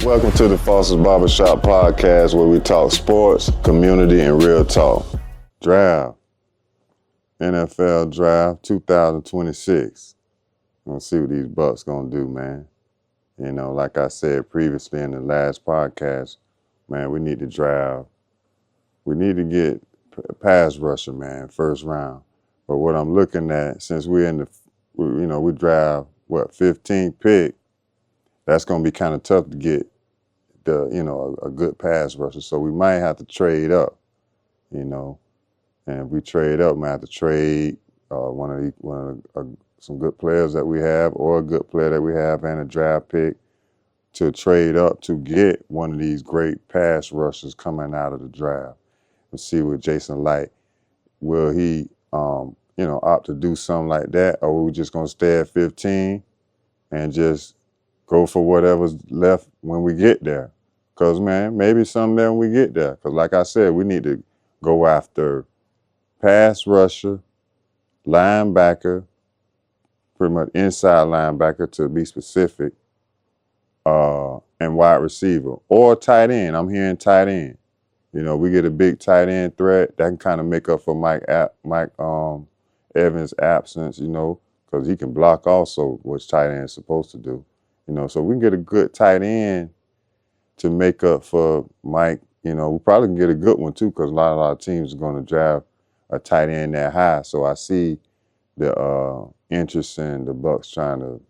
Welcome to the Foster's Barbershop podcast where we talk sports, community, and real talk. Draft. NFL Draft 2026. We're going to see what these Bucs going to do, man. You know, like I said previously in the last podcast, man, we need to draft. We need to get a pass rusher, man, first round. But what I'm looking at, since we draft, 15th pick, that's going to be kind of tough to get a good pass rusher. So we might have to trade up, And if we trade up, we might have to trade some good players that we have, or a good player that we have, and a draft pick to trade up to get one of these great pass rushers coming out of the draft. Let's see what Jason Light, will he opt to do something like that, or are we just gonna stay at 15 and just go for whatever's left when we get there? Because, man, maybe something there when we get there. Because, like I said, we need to go after pass rusher, linebacker, pretty much inside linebacker to be specific, and wide receiver, or tight end. I'm hearing tight end. We get a big tight end threat that can kind of make up for Mike Evans' absence, because he can block also, which tight end is supposed to do. So we can get a good tight end to make up for Mike. We probably can get a good one too, because a lot of teams are going to draft a tight end that high. So I see the interest in the Bucs trying to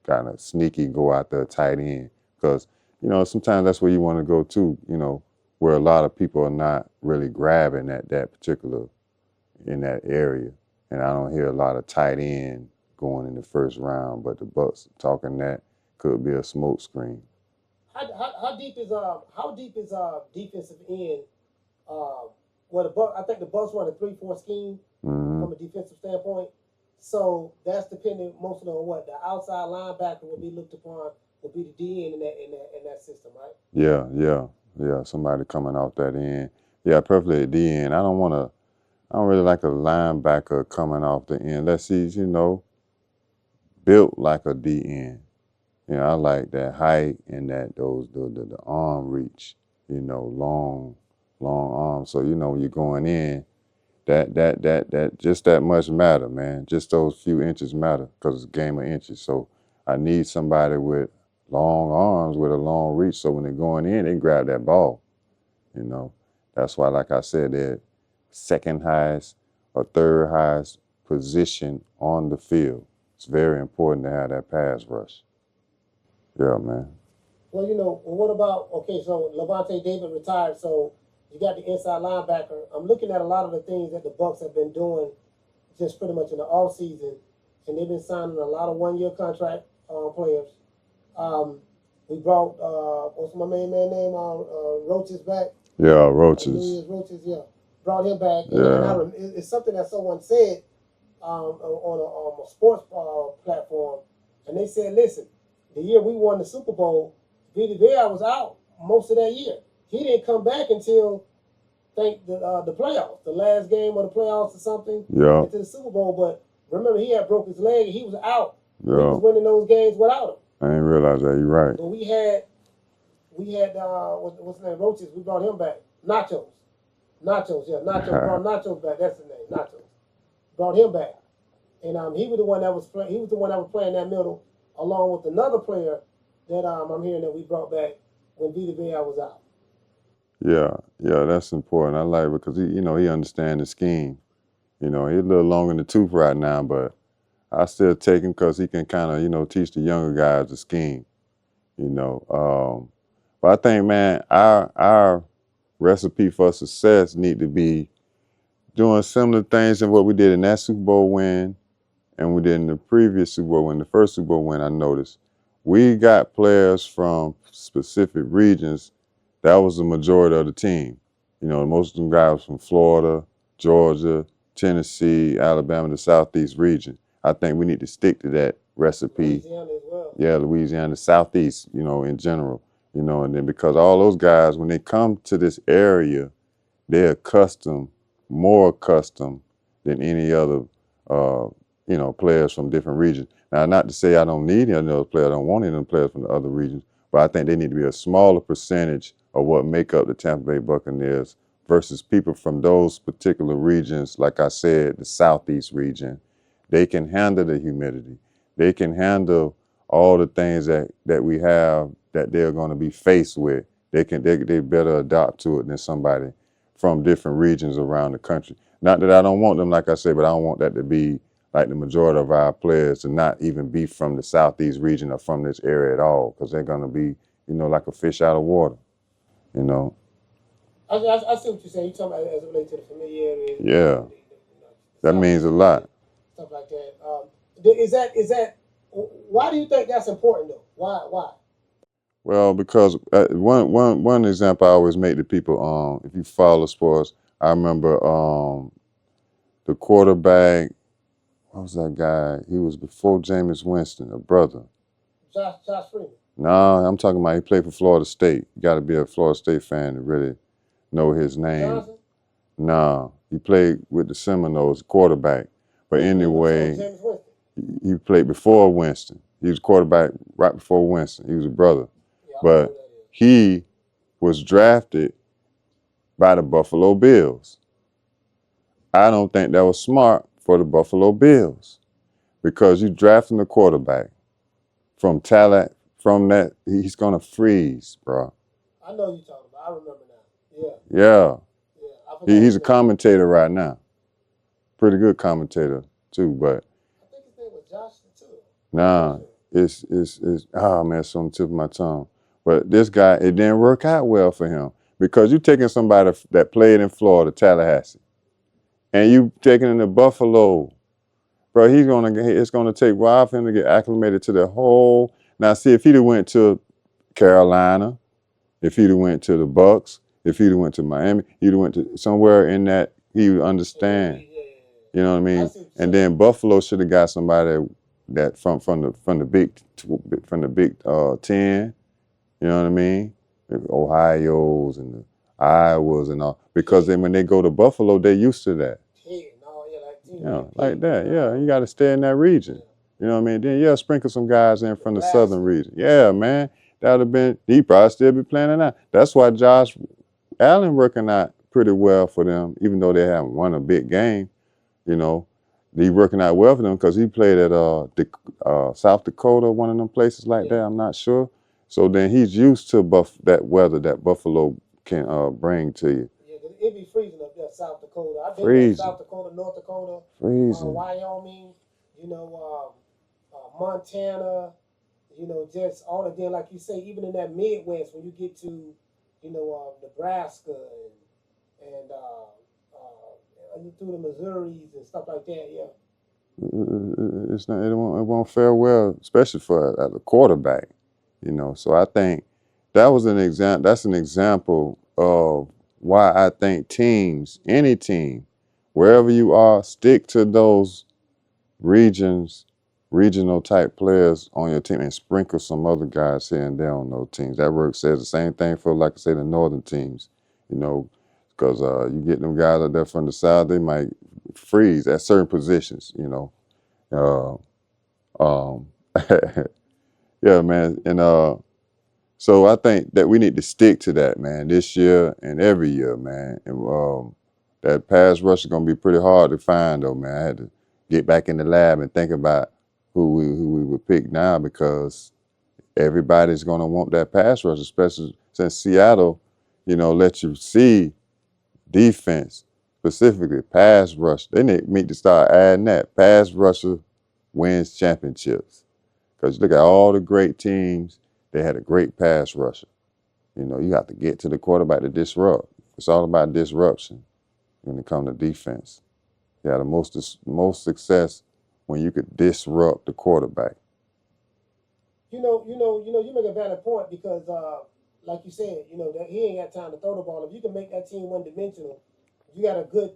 kind of sneaky go out there tight end, because sometimes that's where you want to go to. Where a lot of people are not really grabbing at that particular in that area, and I don't hear a lot of tight end going in the first round. But the Bucs talking that could be a smoke screen. How deep is defensive end? I think the Bucs run a 3-4 scheme from a defensive standpoint. So that's depending mostly on what the outside linebacker would be looked upon would be the DN in that system, right? Yeah. Somebody coming off that end. Yeah, preferably a DN. I don't really like a linebacker coming off the end unless he's built like a DN. I like that height and that the arm reach, long arms. So when you're going in, that just that much matter, man. Just those few inches matter, because it's a game of inches. So I need somebody with long arms with a long reach, so when they're going in, they grab that ball. That's why, like I said, they're second highest or third highest position on the field. It's very important to have that pass rush. Yeah, man. Well, what about, so Levante David retired, so you got the inside linebacker. I'm looking at a lot of the things that the Bucs have been doing just pretty much in the off season, and they've been signing a lot of one-year contract players. We brought, what's my main man name? Roaches back. Yeah, Roaches. Roaches, yeah. Brought him back. Yeah. And it's something that someone said on a sports platform, and they said, listen, the year we won the Super Bowl, Vita Vea was out most of that year. He didn't come back until, the playoffs, the last game of the playoffs or something, into the Super Bowl. But remember, he had broke his leg and he was out. Yeah. He was winning those games without him. I didn't realize that. You're right. But we had what's his name? Roaches. We brought him back. Nachos. Brought Nachos back. That's his name. Nachos. Brought him back, and he was the one that was playing that middle, along with another player that I'm hearing that we brought back when Vita Vea was out. Yeah, that's important. I like it because he understands the scheme. He's a little long in the tooth right now, but I still take him because he can kind of teach the younger guys the scheme. But I think, man, our recipe for success need to be doing similar things than what we did in that Super Bowl win, and we did in the previous Super Bowl win. The first Super Bowl win, I noticed we got players from specific regions. That was the majority of the team. Most of them guys from Florida, Georgia, Tennessee, Alabama, the Southeast region. I think we need to stick to that recipe. Louisiana as well. Yeah, Louisiana, Southeast, in general. And then because all those guys, when they come to this area, they're more accustomed than any other, players from different regions. Now, not to say I don't need any of those players, I don't want any of them players from the other regions, But I think they need to be a smaller percentage of what make up the Tampa Bay Buccaneers versus people from those particular regions. Like I said, the Southeast region, they can handle the humidity. They can handle all the things that we have that they're going to be faced with. They better adapt to it than somebody from different regions around the country. Not that I don't want them, like I said, but I don't want that to be like the majority of our players to not even be from the Southeast region or from this area at all, because they're going to be, like a fish out of water, you know. I see what you're saying. You're talking about as it relates to the familiarity. Yeah, that means a lot. Stuff like that. Is that? Why do you think that's important though? Why? Well, because one example I always make to people, if you follow sports, I remember the quarterback. What was that guy? He was before Jameis Winston, a brother. Josh Freeman. No, I'm talking about he played for Florida State. You got to be a Florida State fan to really know his name. Johnson? No, he played with the Seminoles, quarterback. But anyway, he played before Winston. He was quarterback right before Winston. He was a brother. Yeah, but he was drafted by the Buffalo Bills. I don't think that was smart for the Buffalo Bills, because you drafting the quarterback from talent, from that, he's going to freeze, bro. I know you're talking about. I remember now. Yeah. Yeah. He's a commentator right now. Pretty good commentator, too, but. I think his name was Josh, too. Nah, it's oh man, it's on the tip of my tongue. But this guy, it didn't work out well for him, because you're taking somebody that played in Florida, Tallahassee, and you taking him to Buffalo. Bro, it's gonna take a while for him to get acclimated to the whole. Now, see, if he'd have went to Carolina, if he'd have went to the Bucs, if he'd have went to Miami, he'd have went to somewhere in that he would understand. You know what I mean? And then Buffalo should have got somebody that from the Big 10. You know what I mean? The Ohio's and the Iowas and all, because then when they go to Buffalo, they're used to that. Like that. Yeah, you got to stay in that region. You know what I mean? Then sprinkle some guys in from the southern region. Yeah, man, that would have been. He probably still be playing it out. That's why Josh Allen working out pretty well for them, even though they haven't won a big game. He working out well for them because he played at South Dakota, one of them places like that. I'm not sure. So then he's used to that weather that Buffalo can bring to you. Yeah, it be freezing up there, South Dakota. I've been to South Dakota, North Dakota, Wyoming, Montana, just all of them, like you say, even in that Midwest, when you get to, Nebraska and through the Missouris and stuff like that, yeah. It won't fare well, especially for a quarterback, So I think that's an example of why I think teams, any team, wherever you are, stick to those regional type players on your team, and sprinkle some other guys here and there on those teams. That says the same thing for, like I say, the northern teams, because you get them guys out there from the south, they might freeze at certain positions, yeah, man. And so I think that we need to stick to that, man, this year and every year, man. And that pass rush is gonna be pretty hard to find, though, man. I had to get back in the lab and think about who we would pick now, because everybody's gonna want that pass rush, especially since Seattle, let you see defense, specifically pass rush. They need to start adding that. Pass rusher wins championships. Because look at all the great teams, they had a great pass rusher. You have to get to the quarterback to disrupt. It's all about disruption when it comes to defense. You have the most success when you could disrupt the quarterback. You make a valid point, because like you said, that he ain't got time to throw the ball. If you can make that team one-dimensional, you got a good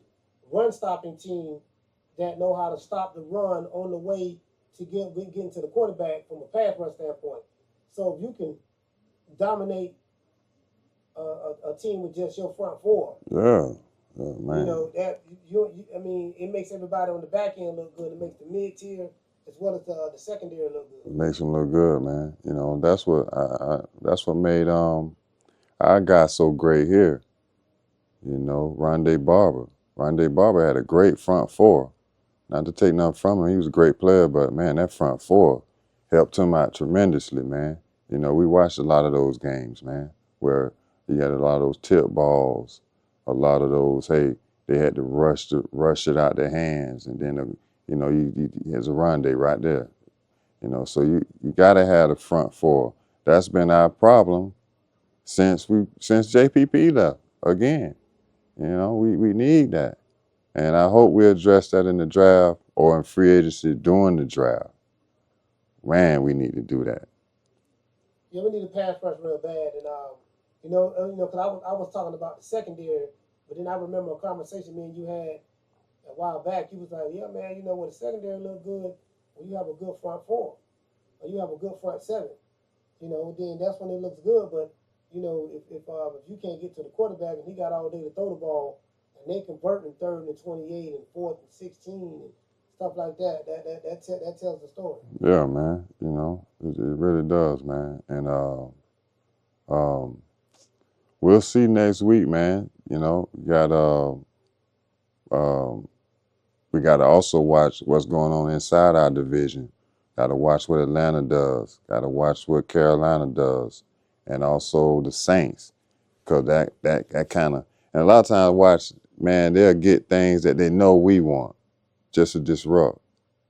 run-stopping team that know how to stop the run on the way to getting to the quarterback from a pass rush standpoint. So if you can dominate a team with just your front four, man. it makes everybody on the back end look good. It makes the mid-tier as well as the secondary look It good. makes them look good, man. You know, that's what made our guy so great here. You know, Rondé Barber had a great front four. Not to take nothing from him, he was a great player, but man, that front four helped him out tremendously, man. You know, we watched a lot of those games, man, where you had a lot of those tip balls, a lot of those, hey, they had to rush it out their hands, and then you know, here's a Rondé right there. You know, so you gotta have the front four. That's been our problem since JPP left again. You know, we need that. And I hope we address that in the draft or in free agency during the draft. Man, we need to do that. Yeah, we need a pass rush real bad, and because I was talking about the secondary, but then I remember a conversation me and you had a while back. You was like, yeah, man, when the secondary look good, when you have a good front four, or you have a good front seven, then that's when it looks good. But if you can't get to the quarterback and he got all day to throw the ball, and they convert in third and 28 and fourth and 16 and stuff like that, that tells the story. Yeah, man. You know, it really does, man. And um, we'll see next week, man. You know, um, we got to also watch what's going on inside our division. Got to watch what Atlanta does. Got to watch what Carolina does, and also the Saints, because that kind of, and a lot of times watch, man, they'll get things that they know we want just to disrupt.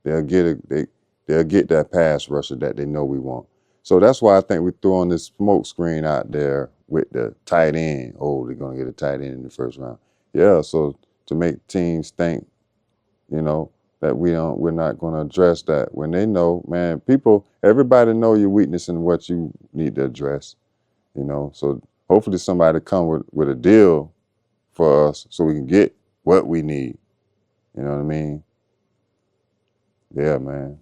They'll get it. They'll get that pass rusher that they know we want. So that's why I think we're throwing this smoke screen out there with the tight end. Oh, they're gonna get a tight end in the first round. Yeah. So to make teams think, you know, that we're not gonna address that when they know, man, everybody know your weakness and what you need to address. You know. So hopefully somebody come with a deal for us so we can get what we need. You know what I mean? Yeah, man.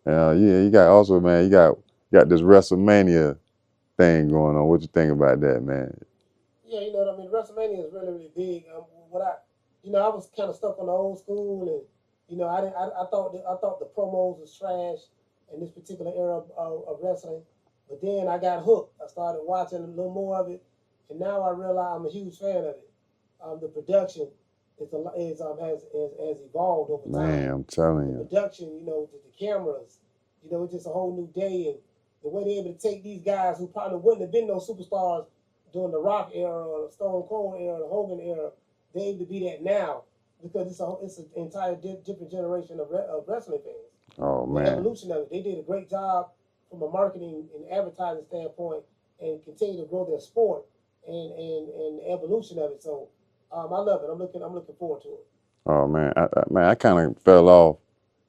Yeah, you got also, man, you got this WrestleMania thing going on. What you think about that, man? Yeah, you know what I mean. WrestleMania is really, really big. I was kind of stuck on the old school, and I didn't. I thought the promos was trash in this particular era of wrestling. But then I got hooked. I started watching a little more of it, and now I realize I'm a huge fan of it. The production has evolved over time. Man, I'm telling The you. production, the cameras, it's just a whole new day, and the way they're able to take these guys who probably wouldn't have been no superstars during the Rock era or the Stone Cold era, the Hogan era, they're able to be that now because it's an entire different generation of wrestling fans. Oh The man. evolution of it, they did a great job from a marketing and advertising standpoint, and continue to grow their sport and the evolution of it. So I love it. I'm looking forward to it. Oh man. I kind of fell off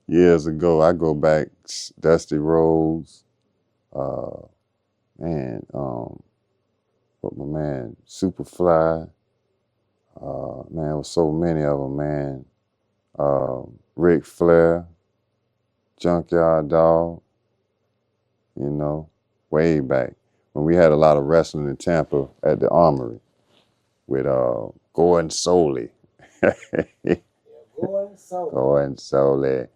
years ago. I go back Dusty Rhodes, uh, man, what my man Superfly, man, there was so many of them, man. Ric Flair, Junkyard Dog, you know, way back when we had a lot of wrestling in Tampa at the Armory with Gordon Soley. Yeah, going so. Gordon Soley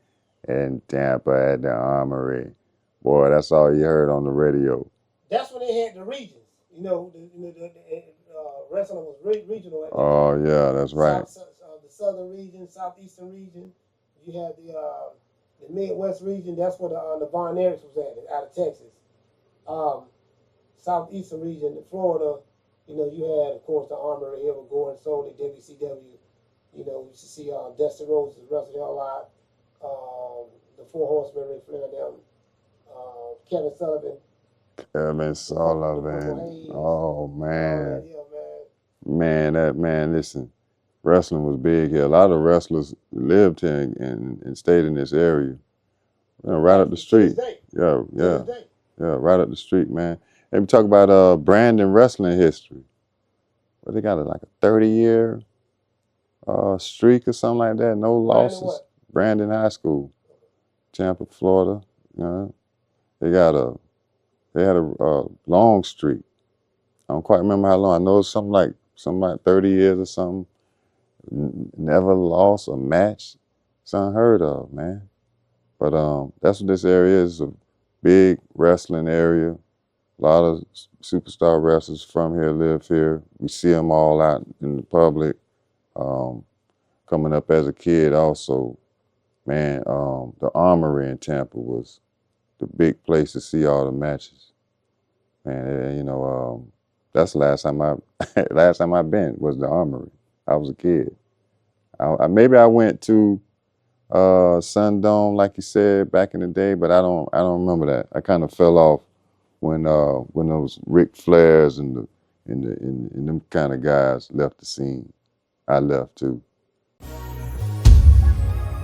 in Tampa at the Armory. Boy, that's all you heard on the radio. That's when they had the regions. Wrestling was regional at that Oh time. yeah, that's right. The southern region, southeastern region. You had the Midwest region. That's where the Von Erichs was at, out of Texas. Um, Southeastern region, in Florida. You had, of course, the Armory here with Gordon Soley, WCW. You used to see Dusty Rhodes wrestling a lot. The Four Horsemen, Ric Flair, them. Kevin Sullivan, Kevin the Purple Sullivan. Haze, Oh and all that. man. Yeah, man. Man, listen, wrestling was big here. A lot of wrestlers lived here and stayed in this area. You know, right up the To this street. day. Yeah, To yeah, this day. yeah, right up the street, man. And we talk about Brandon wrestling history. But they got like a 30-year streak or something like that. No Brandon losses. what? Brandon High School, Tampa, Florida. You know, they got a they had a long streak. I don't quite remember how long. I know it's something like 30 years or something. Never lost a match. It's unheard of, man. But that's what this area is, a big wrestling area. A lot of superstar wrestlers from here live here. We see them all out in the public. Coming up as a kid also, man, the Armory in Tampa was the big place to see all the matches. Man, that's the last time last time I been was the Armory. I was a kid. Maybe I went to Sundome, like you said, back in the day, but I don't remember that. I kind of fell off when those Ric Flairs and them kind of guys left the scene. I left too.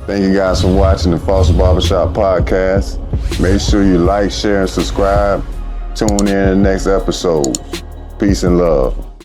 Thank you guys for watching the Foster Barbershop podcast. Make sure you like, share, and subscribe. Tune in to the next episode. Peace and love.